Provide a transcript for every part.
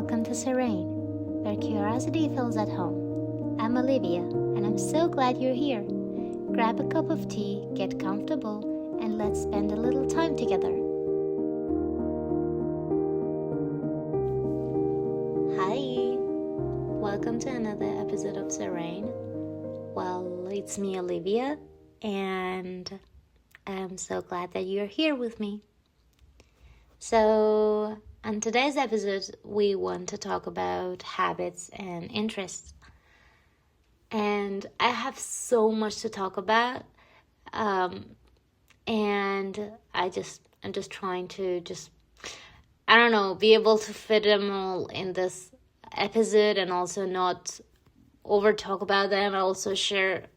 welcome to Serene, where curiosity feels at home. I'm Olivia, and I'm so glad you're here. Grab a cup of tea, get comfortable, and let's spend a little time together. Hi, welcome to another episode of Serene. Well, it's me, Olivia, and I'm so glad that you're here with me. So, on today's episode, we want to talk about habits and interests. And I have so much to talk about. And I'm just trying to be able to fit them all in this episode and also not over talk about them. I also share,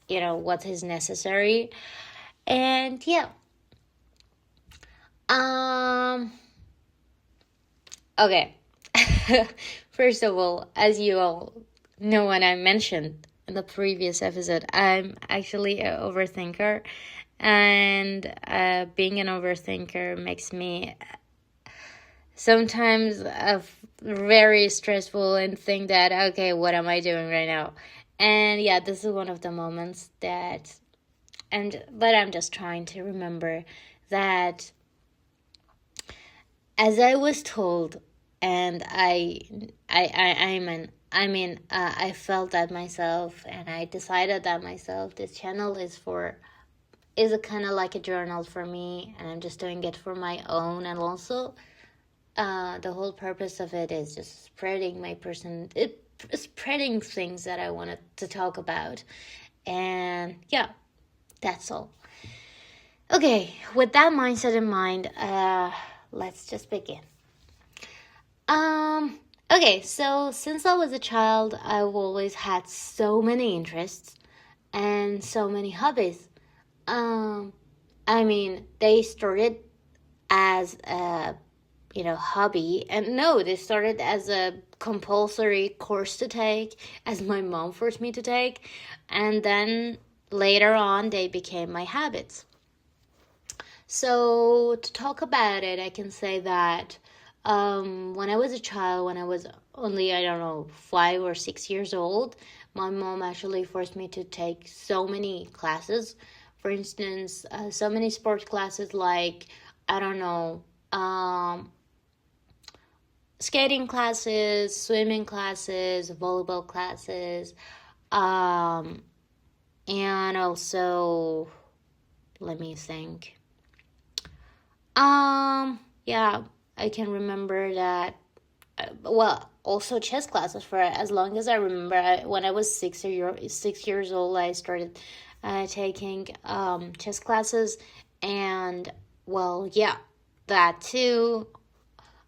what is necessary. And yeah. Okay. First of all, as you all know, when I mentioned in the previous episode, I'm actually an overthinker, and being an overthinker makes me sometimes very stressful and think that, okay, what am I doing right now? And yeah, this is one of the moments but I'm just trying to remember that as I was told, and I felt that myself, and I decided that myself. This channel is a kind of like a journal for me, and I'm just doing it for my own. And also, the whole purpose of it is just spreading spreading things that I wanted to talk about, and yeah, that's all. Okay, with that mindset in mind, let's just begin. Okay, so since I was a child, I've always had so many interests and so many hobbies. They started as a, hobby, and no, they started as a compulsory course to take, as my mom forced me to take, and then later on, they became my habits. So to talk about it, I can say that when I was a child, when I was only, 5 or 6 years old, my mom actually forced me to take so many classes. For instance, so many sports classes like, skating classes, swimming classes, volleyball classes, and also, let me think. Yeah, I can remember that. Also chess classes for as long as I remember. When I was 6 years old, I started taking chess classes, and that too.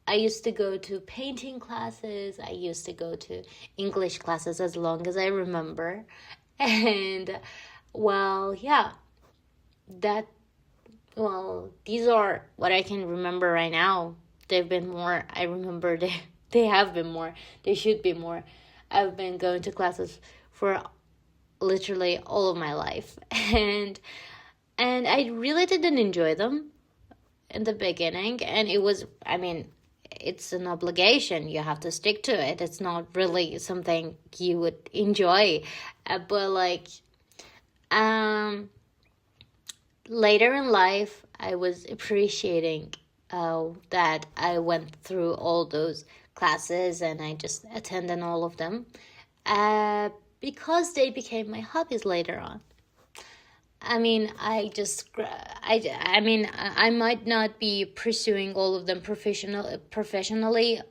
I used to go to painting classes. I used to go to English classes as long as I remember, and these are what I can remember right now. They've been more. I remember they have been more. They should be more. I've been going to classes for literally all of my life. And I really didn't enjoy them in the beginning. And it was, it's an obligation. You have to stick to it. It's not really something you would enjoy. Later in life, I was appreciating that I went through all those classes, and I just attended all of them because they became my hobbies later on. I might not be pursuing all of them professionally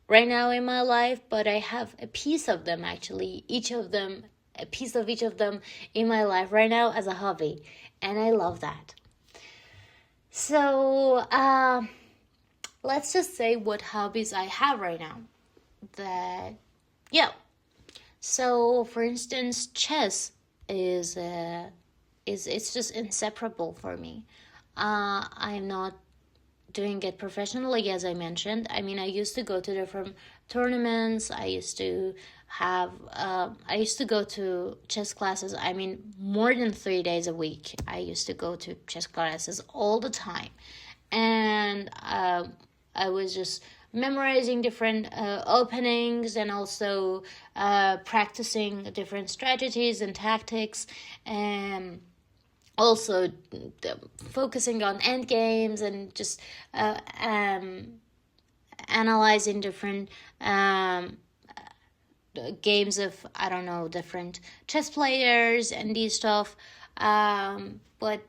right now in my life, but I have a piece of them, actually, a piece of each of them in my life right now as a hobby, and I love that. So let's just say what hobbies I have right now. So for instance, chess is it's just inseparable for me. I'm not doing it professionally, as I mentioned. I used to go to different tournaments. I used to go to chess classes. More than 3 days a week. I used to go to chess classes all the time. And I was just memorizing different openings, and also practicing different strategies and tactics, and also focusing on end games, and just analyzing different games of, I don't know, different chess players and these stuff. But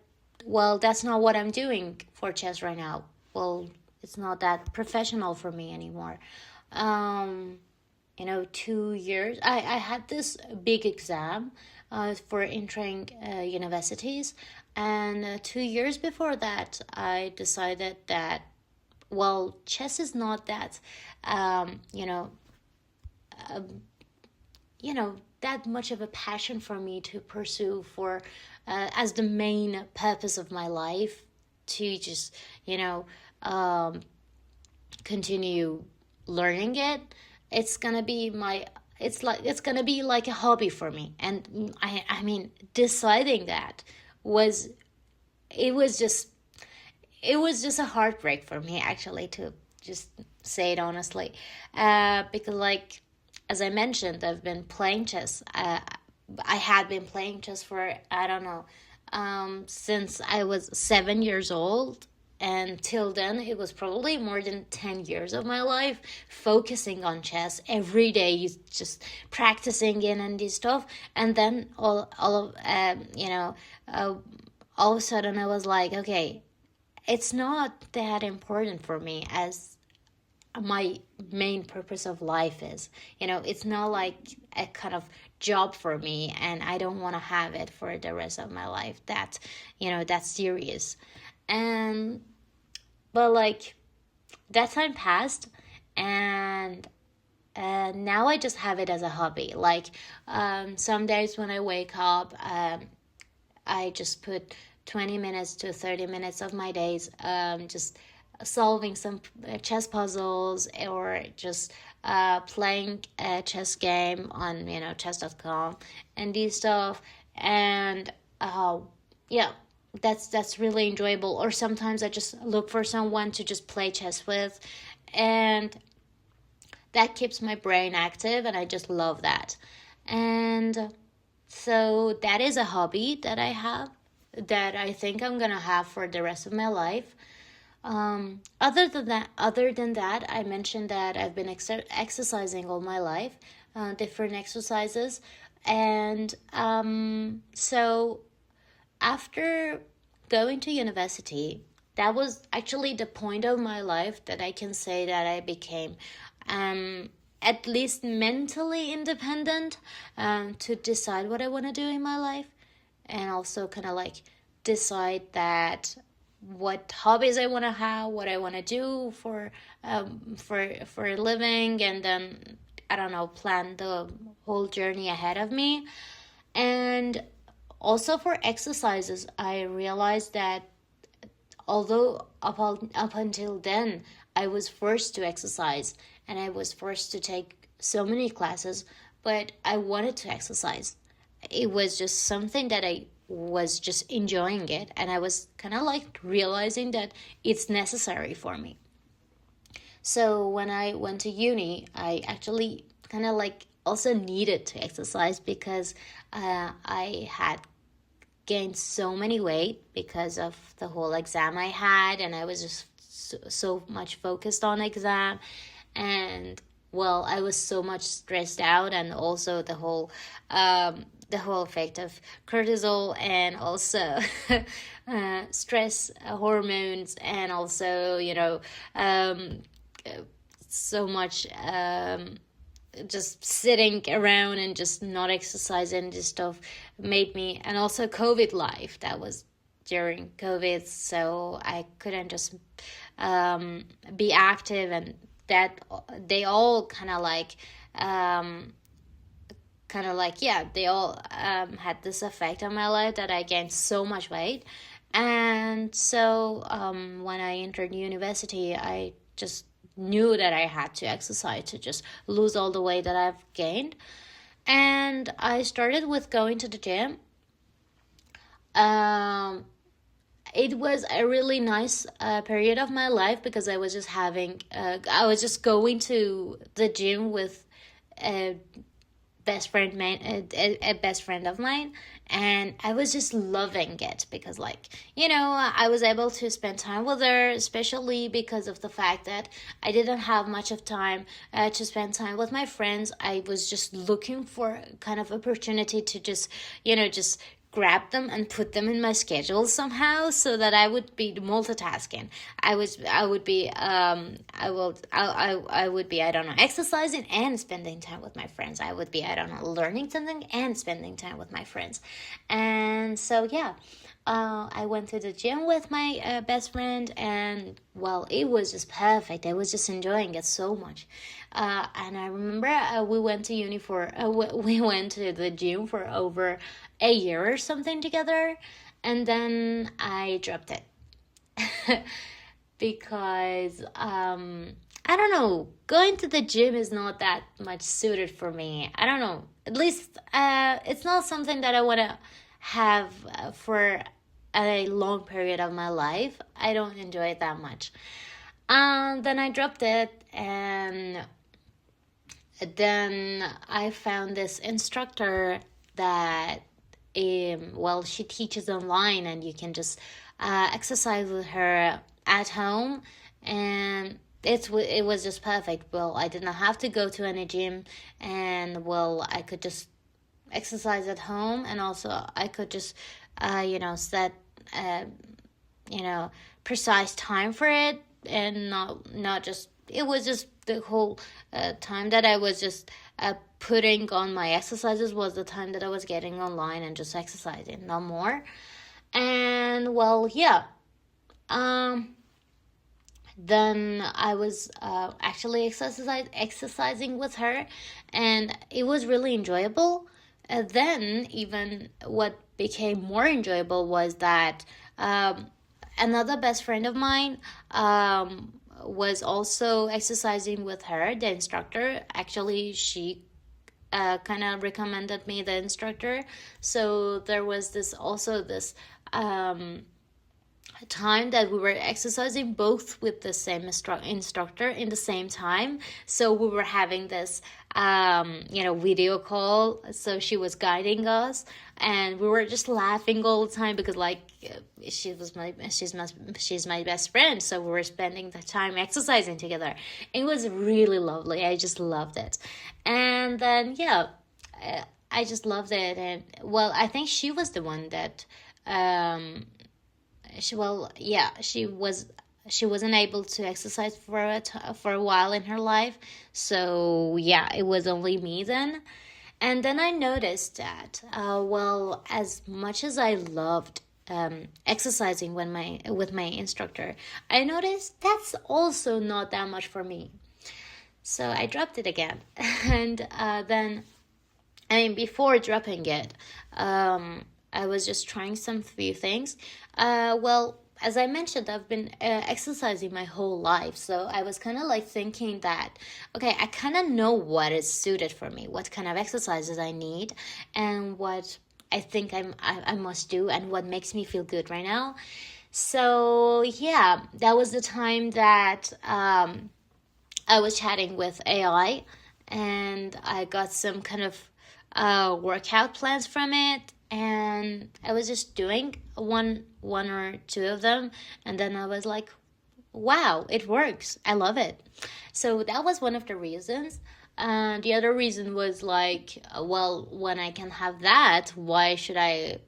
well, that's not what I'm doing for chess right now. Well, it's not that professional for me anymore. 2 years, I had this big exam for entering universities, and 2 years before that I decided that, well, chess is not that that much of a passion for me to pursue for as the main purpose of my life, to just continue learning it. It's gonna be like a hobby for me. And I mean, deciding that was it was just a heartbreak for me, actually, to just say it honestly, because, like, as I mentioned, I've been playing chess. I had been playing chess for, I don't know, since I was 7 years old. And till then, it was probably more than 10 years of my life focusing on chess every day, just practicing it and this stuff. And then all of a sudden I was like, okay, it's not that important for me as my main purpose of life is. It's not like a kind of job for me, and I don't want to have it for the rest of my life. That's serious. But like, that time passed, and now I just have it as a hobby. Like, some days when I wake up, I just put 20 minutes to 30 minutes of my days just solving some chess puzzles, or just playing a chess game on chess.com and these stuff. And yeah, that's really enjoyable. Or sometimes I just look for someone to just play chess with, and that keeps my brain active, and I just love that. And so that is a hobby that I have, that I think I'm gonna have for the rest of my life. Other than that, I mentioned that I've been exercising all my life, different exercises, and so after going to university, that was actually the point of my life that I can say that I became at least mentally independent, to decide what I want to do in my life, and also kind of like decide that what hobbies I want to have, what I want to do for a living, and then, I don't know, plan the whole journey ahead of me. And also for exercises, I realized that although up until then I was forced to exercise, and I was forced to take so many classes, but I wanted to exercise. It was just something that I was just enjoying it, and I was kind of like realizing that it's necessary for me. So when I went to uni, I actually kind of like also needed to exercise, because I had gained so many weight because of the whole exam I had, and I was just so much focused on exam. And well, I was so much stressed out, and also the whole effect of cortisol, and also stress hormones, and also so much just sitting around and just not exercising, this stuff made me. And also COVID life, that was during COVID, so I couldn't just be active, and that they all kind of like they all had this effect on my life, that I gained so much weight. And so when I entered university, I just knew that I had to exercise to just lose all the weight that I've gained. And I started with going to the gym. it was a really nice period of my life, because I was just going to the gym with a a best friend of mine, and I was just loving it, because like, I was able to spend time with her, especially because of the fact that I didn't have much of time to spend time with my friends. I was just looking for kind of opportunity to just, just grab them and put them in my schedule somehow, so that I would be multitasking. I would be I would be, I don't know, exercising and spending time with my friends. I would be, I don't know, learning something and spending time with my friends. And so yeah, I went to the gym with my best friend, and well, it was just perfect. I was just enjoying it so much. And I remember we went to uni for we went to the gym for over a year or something together, and then I dropped it because I don't know, going to the gym is not that much suited for me. I don't know. At least it's not something that I want to have for a long period of my life. I don't enjoy it that much. Then I dropped it, and then I found this instructor that, well, she teaches online, and you can just exercise with her at home, and it was just perfect. Well, I did not have to go to any gym, and well, I could just exercise at home, and also I could just set precise time for it, and not just, it was just the whole time that I was just putting on my exercises was the time that I was getting online and just exercising, no more. And well, yeah, then I was actually exercising with her, and it was really enjoyable. Then even what became more enjoyable was that another best friend of mine was also exercising with her, the instructor. Actually, she kind of recommended me the instructor. So there was this time that we were exercising both with the same instructor in the same time. So we were having this video call, so she was guiding us, and we were just laughing all the time, because like she's my best friend, so we were spending the time exercising together. It was really lovely. I just loved it. And then yeah, I just loved it. And well, I think she was the one that she wasn't able to exercise for a while in her life. So yeah, it was only me then. And then I noticed that as much as I loved exercising with my instructor, I noticed that's also not that much for me. So I dropped it again. And then, I mean, before dropping it, I was just trying some few things. As I mentioned, I've been exercising my whole life. So I was kind of like thinking that, okay, I kind of know what is suited for me, what kind of exercises I need, and what I think I must do, and what makes me feel good right now. So yeah, that was the time that I was chatting with AI, and I got some kind of workout plans from it, and I was just doing one or two of them, and then I was like, wow, it works. I love it. So that was one of the reasons. The other reason was like, well, when I can have that, why should I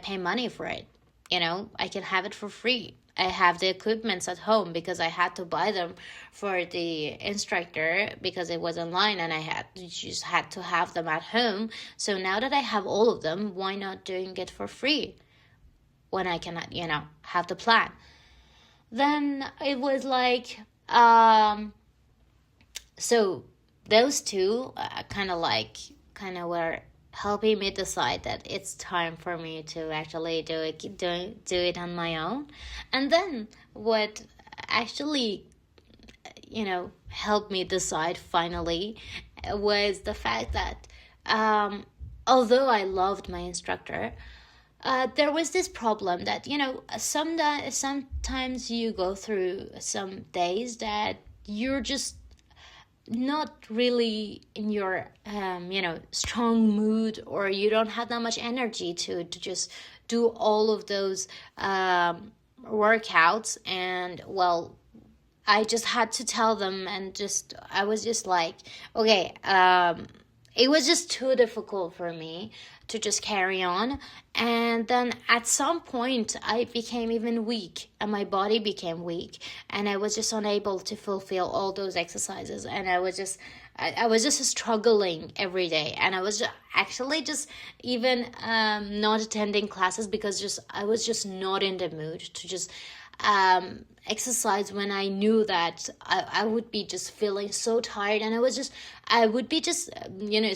pay money for it? I can have it for free. I have the equipments at home, because I had to buy them for the instructor because it was online, and I just had to have them at home. So now that I have all of them, why not doing it for free when I cannot, have the plan? Then it was like, so those two kind of were helping me decide that it's time for me to actually do it on my own. And then what actually helped me decide finally was the fact that although I loved my instructor, there was this problem that, sometimes you go through some days that you're just not really in your strong mood, or you don't have that much energy to just do all of those workouts. And well, I just had to tell them, and I was just like, okay, it was just too difficult for me to just carry on. And then at some point I became even weak, and my body became weak, and I was just unable to fulfill all those exercises. And I was just struggling every day, and I was actually just even not attending classes, because I was just not in the mood to just exercise when I knew that I would be just feeling so tired. And I would be just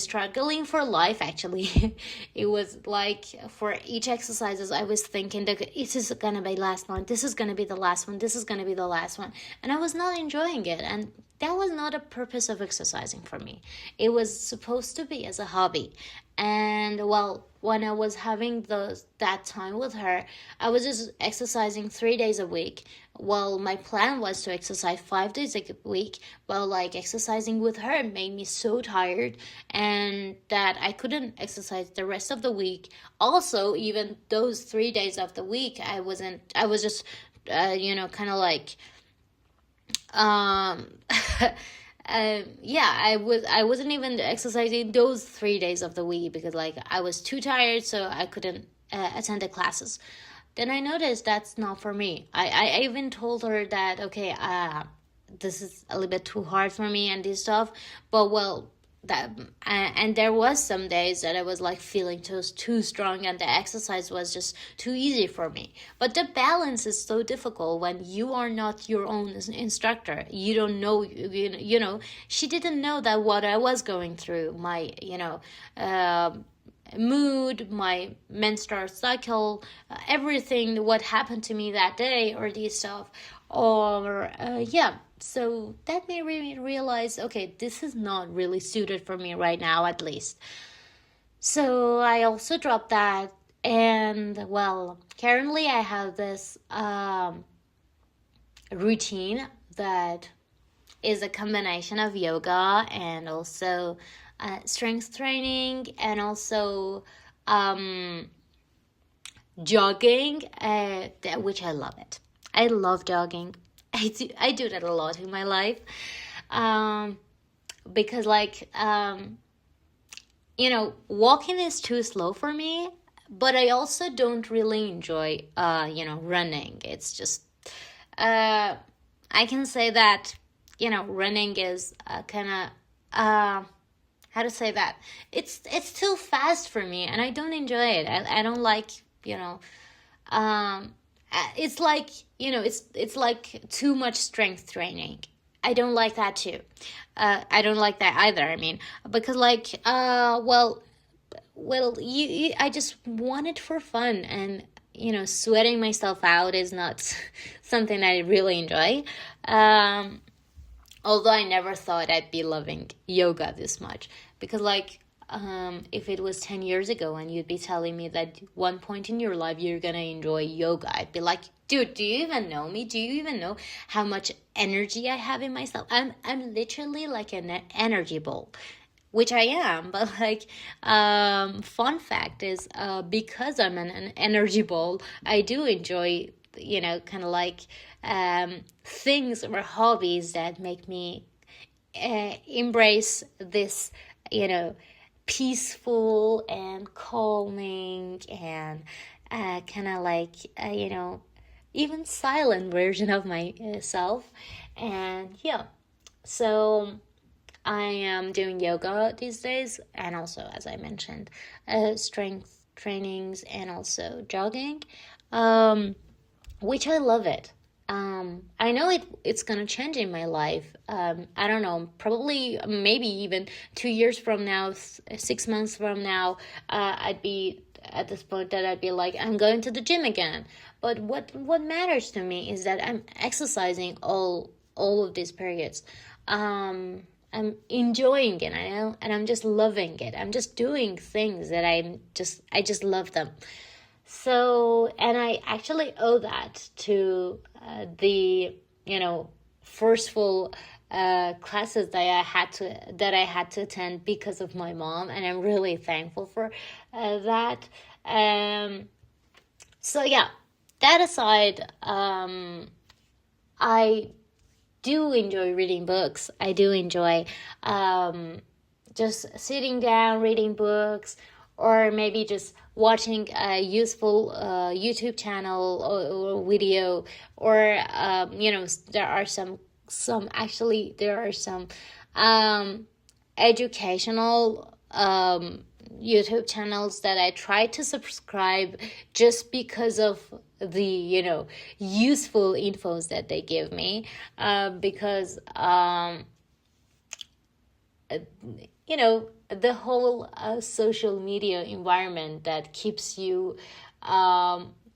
struggling for life, actually. It was like, for each exercises I was thinking that this is gonna be last one, this is gonna be the last one, this is gonna be the last one, and I was not enjoying it. And that was not a purpose of exercising for me. It was supposed to be as a hobby. And well, when I was having that time with her, I was just exercising 3 days a week. Well, my plan was to exercise 5 days a week. Well, like, exercising with her made me so tired, and that I couldn't exercise the rest of the week. Also, even those 3 days of the week, I was just kind of like I wasn't even exercising those 3 days of the week, because like I was too tired, so I couldn't attend the classes. Then I noticed that's not for me. I even told her that, okay, this is a little bit too hard for me and this stuff. But well, that and there was some days that I was like feeling too strong, and the exercise was just too easy for me. But the balance is so difficult when you are not your own instructor. You don't know, she didn't know that what I was going through, my mood, my menstrual cycle, everything what happened to me that day, or this stuff, or so that made me realize, okay, this is not really suited for me right now, at least. So I also dropped that. And well, currently I have this routine that is a combination of yoga and also strength training, and also jogging, which I love it. I love jogging. I do that a lot in my life, because like walking is too slow for me. But I also don't really enjoy running. It's just I can say that running is kind of how to say that, it's too fast for me, and I don't enjoy it. I don't like it's like it's like too much strength training. I don't like that too. I don't like that either. I mean, because like I just want it for fun, and sweating myself out is not something I really enjoy. Although I never thought I'd be loving yoga this much, because like if it was 10 years ago and you'd be telling me that one point in your life you're gonna enjoy yoga, I'd be like, dude, do you even know me? Do you even know how much energy I have in myself? I'm literally like an energy ball, which I am. But like fun fact is, because I'm an energy ball, I do enjoy kind of like things or hobbies that make me embrace this peaceful and calming and kind of like even silent version of myself. And so I am doing yoga these days, and also, as I mentioned, strength trainings and also jogging, which I love it. I know it's gonna change in my life. I don't know, probably maybe even 2 years from now, 6 months from now, I'd be at this point that I'd be like, I'm going to the gym again. But what matters to me is that I'm exercising all of these periods. I'm enjoying it, and I'm just loving it. I'm just doing things that I just love them. So, and I actually owe that to the, forceful classes that I had to attend because of my mom, and I'm really thankful for that. So yeah, that aside, I do enjoy reading books. I do enjoy just sitting down reading books, or maybe just watching a useful YouTube channel or video, or there are some educational YouTube channels that I try to subscribe just because of the useful infos that they give me, because the whole social media environment that keeps you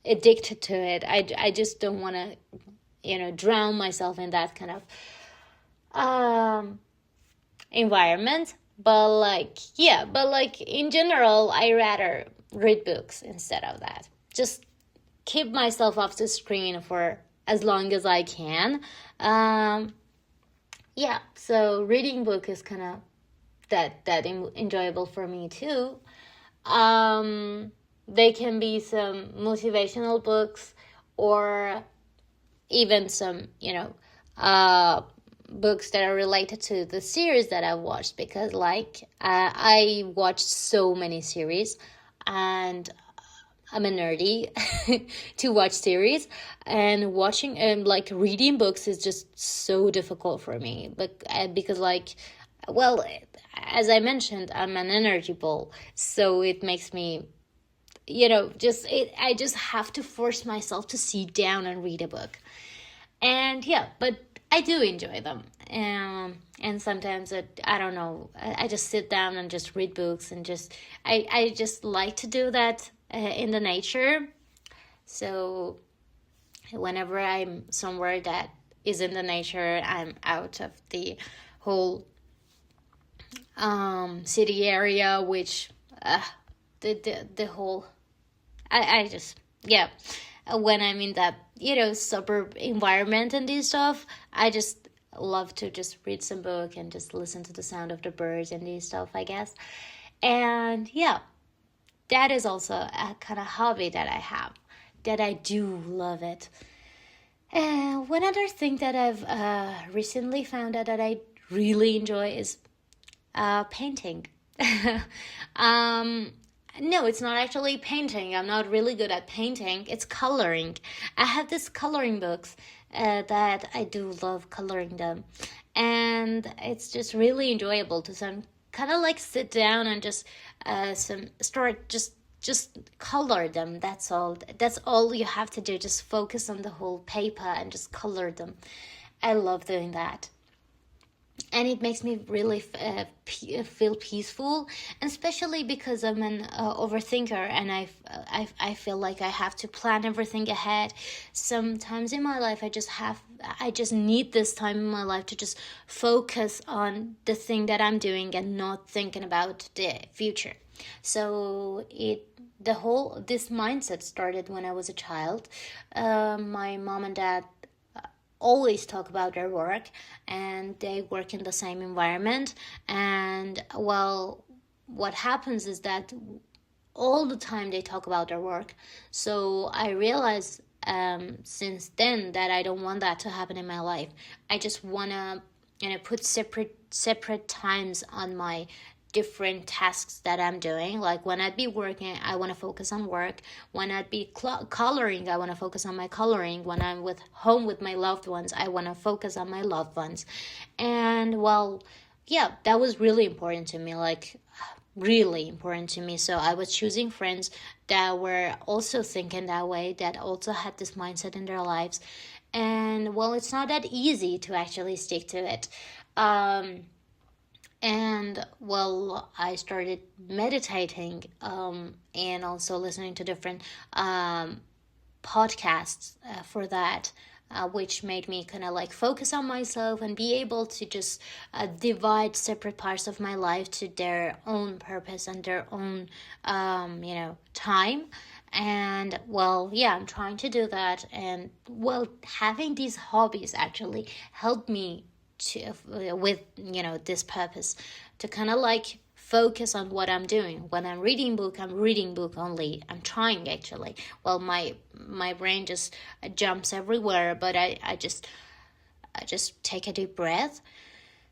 addicted to it. I just don't want to drown myself in that kind of environment. But in general, I rather read books instead of that. Just keep myself off the screen for as long as I can. So reading book is kind of that enjoyable for me too. They can be some motivational books, or even some books that are related to the series that I watched, because I watched so many series, and I'm a nerdy to watch series, and watching and reading books is just so difficult for me. But because as I mentioned, I'm an energy ball, so it makes me I just have to force myself to sit down and read a book. And but I do enjoy them. And sometimes I don't know, I just sit down and just read books, and I just like to do that in the nature. So whenever I'm somewhere that is in the nature, I'm out of the whole city area, which the whole I just when I'm in that suburb environment and this stuff, I just love to just read some book and just listen to the sound of the birds and this stuff, I guess. And that is also a kind of hobby that I have, that I do love it. And one other thing that I've recently found out that I really enjoy is painting. No, it's not actually painting. I'm not really good at painting. It's coloring. I have these coloring books that I do love coloring them. And it's just really enjoyable to kind of sit down and just start just color them. That's all you have to do. Just focus on the whole paper and just color them. I love doing that. And it makes me really feel peaceful, and especially because I'm an overthinker, and I feel like I have to plan everything ahead. Sometimes in my life, I just need this time in my life to just focus on the thing that I'm doing and not thinking about the future. So this mindset started when I was a child. My mom and dad always talk about their work, and they work in the same environment. And what happens is that all the time they talk about their work. So I realized since then that I don't want that to happen in my life. I just want to put separate times on my different tasks that I'm doing. Like when I'd be working, I want to focus on work. When I'd be coloring, I want to focus on my coloring. When I'm home with my loved ones, I want to focus on my loved ones. And that was really important to me, really important to me. So I was choosing friends that were also thinking that way, that also had this mindset in their lives. And it's not that easy to actually stick to it. And I started meditating and also listening to different podcasts for that, which made me kind of focus on myself and be able to just divide separate parts of my life to their own purpose and their own time. And well, yeah, I'm trying to do that. And well, having these hobbies actually helped me to with this purpose, to kind of like focus on what I'm doing. When I'm reading book, I'm reading book only. I'm trying actually. Well, my brain just jumps everywhere, but I just take a deep breath,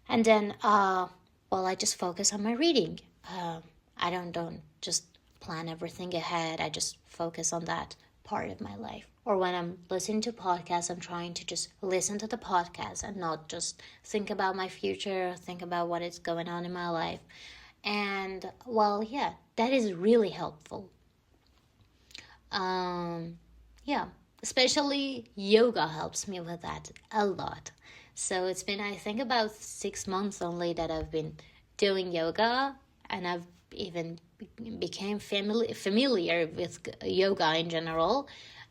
and then I just focus on my reading. I don't just plan everything ahead. I just focus on that part of my life. Or when I'm listening to podcasts, I'm trying to just listen to the podcast and not just think about my future, think about what is going on in my life. And well, yeah, that is really helpful. Yeah, especially yoga helps me with that a lot. So it's been, I think, about 6 months only that I've been doing yoga, and I've even became familiar with yoga in general,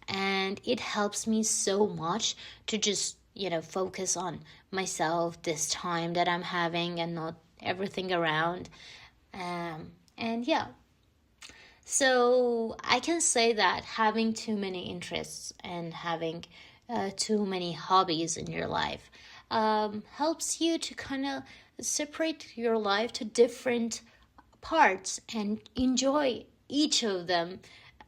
and it helps me so much to just focus on myself this time that I'm having and not everything around. And yeah, so I can say that having too many interests and having too many hobbies in your life helps you to kind of separate your life to different parts and enjoy each of them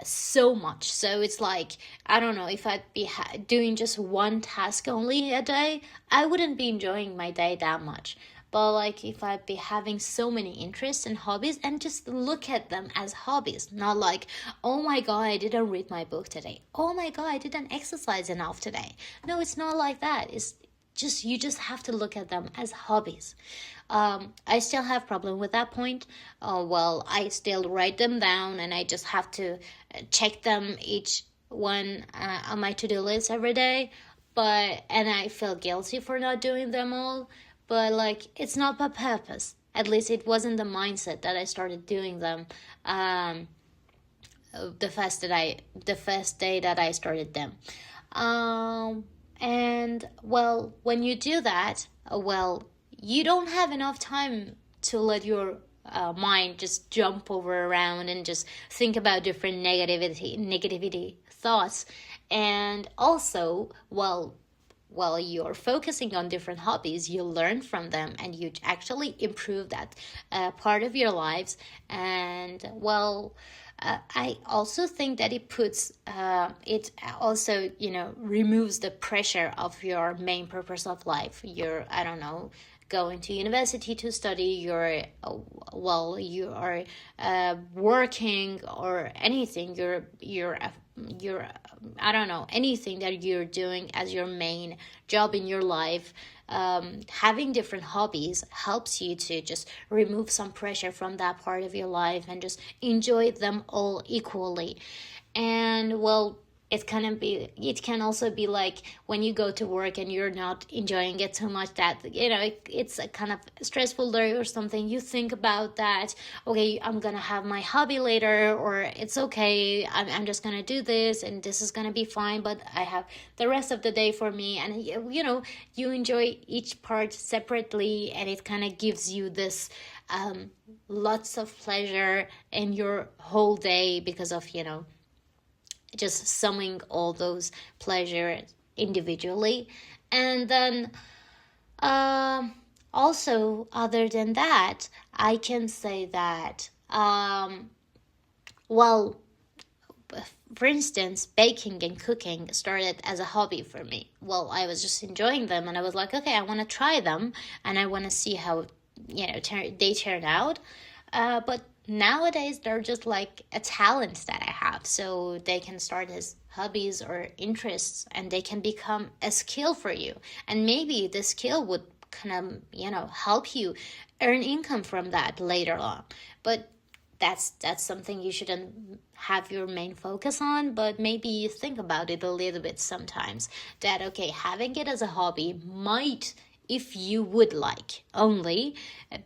so much. So it's like, I don't know, if I'd be doing just one task only a day, I wouldn't be enjoying my day that much. But like, if I'd be having so many interests and hobbies, and just look at them as hobbies, not like, oh my god, I didn't read my book today, oh my god, I didn't exercise enough today. No, it's not like that. It's just, you just have to look at them as hobbies. I still have problem with that point. Well, I still write them down, and I just have to check them each one on my to-do list every day. And I feel guilty for not doing them all. But like, it's not by purpose. At least it wasn't the mindset that I started doing them. The first day that I started them. And well, when you do that, well, you don't have enough time to let your mind just jump over around and just think about different negativity thoughts. And also, well, while you're focusing on different hobbies, you learn from them and you actually improve that part of your lives. And well, I also think that it also removes the pressure of your main purpose of life. I don't know, going to university to study, you are working or anything, you're I don't know, anything that you're doing as your main job in your life. Having different hobbies helps you to just remove some pressure from that part of your life and just enjoy them all equally. And well, it can also be like when you go to work and you're not enjoying it so much that it's a kind of stressful day or something. You think about that, okay, I'm gonna have my hobby later, or it's okay, I'm just gonna do this and this is gonna be fine, but I have the rest of the day for me. And you enjoy each part separately, and it kind of gives you this lots of pleasure in your whole day because of just summing all those pleasures individually. And then also, other than that, I can say that well, for instance, baking and cooking started as a hobby for me. Well, I was just enjoying them, and I was like, okay, I want to try them, and I want to see how they turn out. But nowadays they're just like a talent that I have, so they can start as hobbies or interests, and they can become a skill for you. And maybe the skill would kind of help you earn income from that later on. But that's something you shouldn't have your main focus on, but maybe you think about it a little bit sometimes, that okay, having it as a hobby might, if you would like, only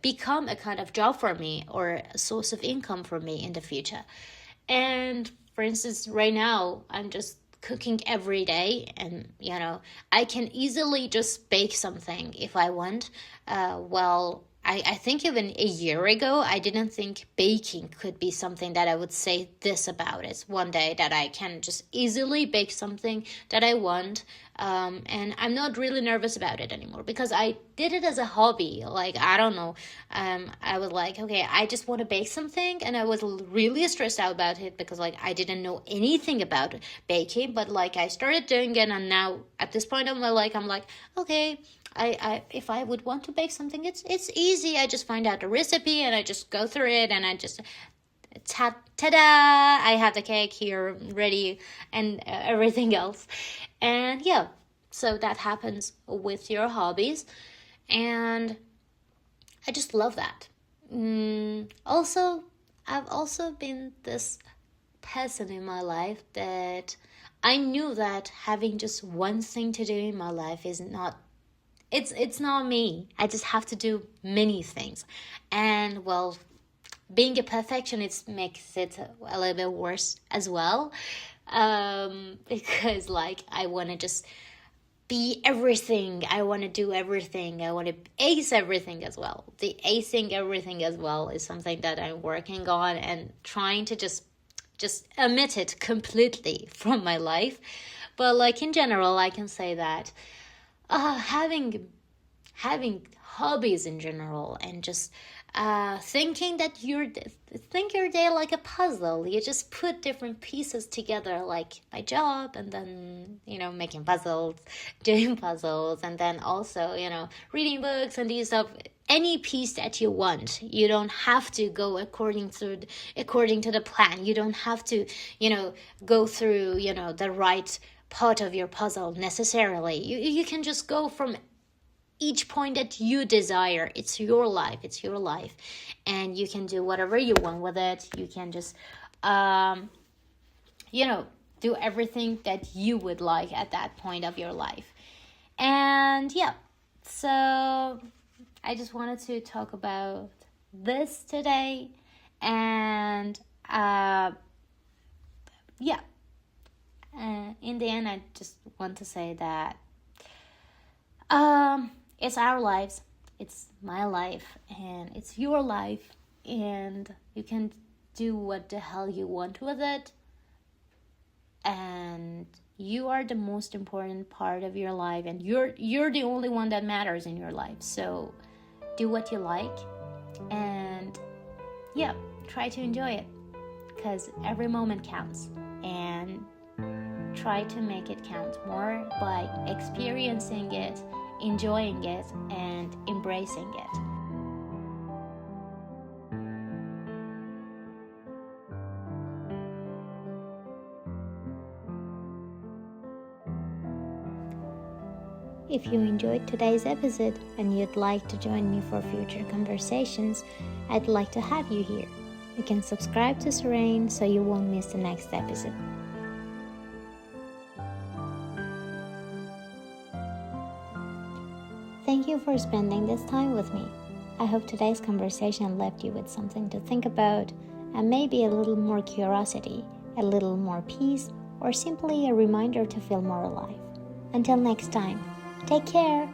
become a kind of job for me or a source of income for me in the future. And for instance, right now I'm just cooking every day, and I can easily just bake something if I want. Well, I think even a year ago, I didn't think baking could be something that I would say this about it one day, that I can just easily bake something that I want. And I'm not really nervous about it anymore because I did it as a hobby. Like, I don't know. I was like, okay, I just want to bake something. And I was really stressed out about it because, like, I didn't know anything about baking. But, like, I started doing it. And now at this point of my life, I'm like, okay, I if I would want to bake something, it's easy. I just find out the recipe and I just go through it, and I just ta-da, I have the cake here ready, and everything else. And yeah, so that happens with your hobbies, and I just love that. Also, I've also been this person in my life that I knew that having just one thing to do in my life is not, it's not me. I just have to do many things. And well, being a perfectionist makes it a little bit worse as well. Because like I want to just be everything. I want to do everything. I want to ace everything as well. The acing everything as well is something that I'm working on and trying to just omit it completely from my life. But like in general, I can say that having hobbies in general, and just thinking that think your day like a puzzle. You just put different pieces together, like my job, and then making puzzles, doing puzzles, and then also reading books and these stuff. Any piece that you want, you don't have to go according to the plan. You don't have to go through the right part of your puzzle necessarily. You can just go from each point that you desire. It's your life, and you can do whatever you want with it. You can just do everything that you would like at that point of your life. And yeah, so I just wanted to talk about this today. And in the end, I just want to say that it's our lives, it's my life, and it's your life, and you can do what the hell you want with it. And you are the most important part of your life, and you're the only one that matters in your life. So do what you like, and yeah, try to enjoy it, because every moment counts. And try to make it count more by experiencing it, enjoying it, and embracing it. If you enjoyed today's episode and you'd like to join me for future conversations, I'd like to have you here. You can subscribe to Serene so you won't miss the next episode. Thank you for spending this time with me. I hope today's conversation left you with something to think about, and maybe a little more curiosity, a little more peace, or simply a reminder to feel more alive. Until next time, take care.